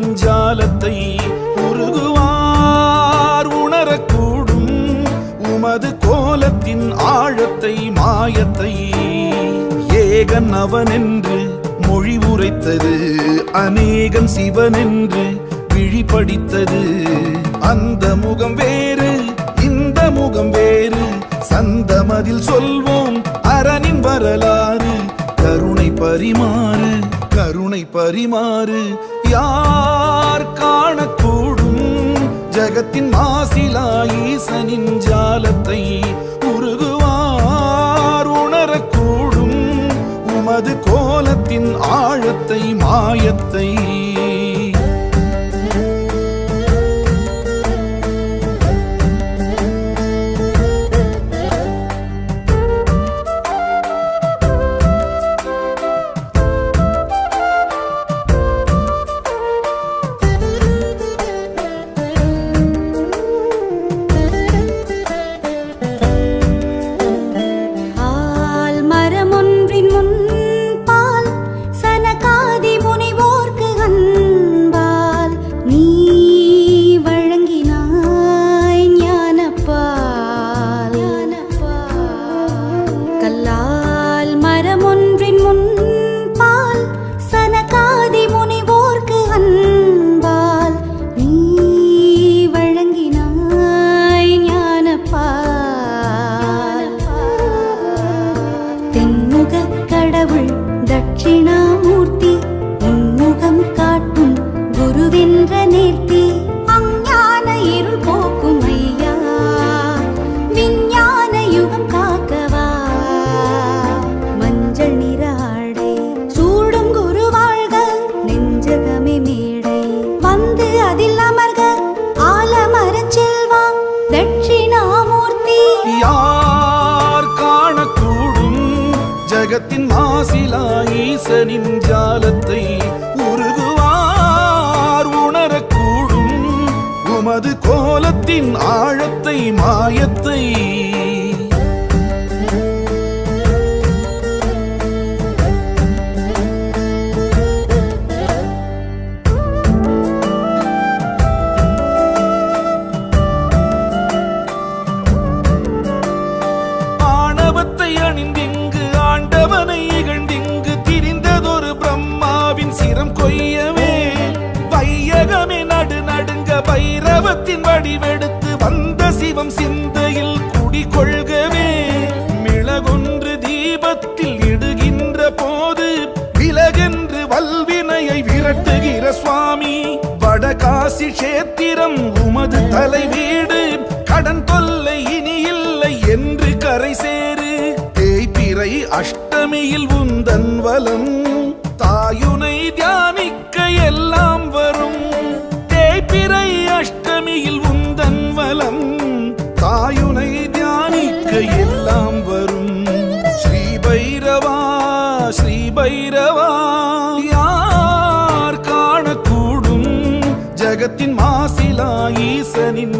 ஈசனின் ஜாலத்தை உருகுவார் உணரக்கூடும் உமது கோலத்தின் ஆழத்தை மாயத்தை. ஏகன் அவனென்று மொழி உரைத்தது அநேகன் சிவனென்று விழிப்படித்தது. அந்த முகம் வேறு இந்த முகம் வேறு சந்தமதில் சொல்வோம் அரணின் வரலாறு. கருணை பரிமாறு கருணை பரிமாறு யார் காணக்கூடும் ஜகத்தின் மாசிலா ஈசனின் ஜாலத்தை உருகுவார் உணரக்கூடும் உமது கோலத்தின் ஆழத்தை மாயத்தை. கடவுள் தட்சிணாமூர்த்தி உன்முகம் காட்டும் குருவென்ற நேர்த்தி. அஞ்ஞான இருள் போக்கும் ஐயா விஞ்ஞான யுகம் காக்கவா. மஞ்சள் நிற ஆடை சூடும் குரு வாழ்க நெஞ்சகமே மேடை வந்து அதில் அமர்க ஆலமரச் செல்வா தட்சிணாமூர்த்தி. யார் காணக்கூடும் ஜகத்தின் மாசிலா ஈசனின் ஜாலத்தை உருகுவார் உணரக்கூடும் உமது கோலத்தின் ஆழத்தை மாயத்தை. ஆணவத்தை அணிந்திங்கு ஆண்டவனை இகழ்ந்திங்கு திரிந்ததொரு பிரம்மாவின் சிரம் கொய்யவே. வையகமே நடு நடுங்க பைரவத்தின் வடிவெடுத்து வந்த சிவம் சிந்தையில் குடிகொள்கவே. மிளகொன்று தீபத்தில் இடுகின்ற போது விலகென்று வல்வினையை விரட்டுகிற சுவாமி. வடகாசி கஷேத்திரம் உமது தலை வீடு கடன் தொல்லை இனி இல்லை என்று கரை சேரு. தேய்பிறை அஷ்டமியில் உந்தன் வலம் தாயுனை தியானிக்க எல்லாம் வரும். தேய்பிறை அஷ்டமியில் உந்தன் வலம் தாயுனை தியானிக்க எல்லாம் வரும். ஸ்ரீ பைரவா ஸ்ரீ பைரவா யார் காணக்கூடும் ஜகத்தின் மாசிலா ஈசனின்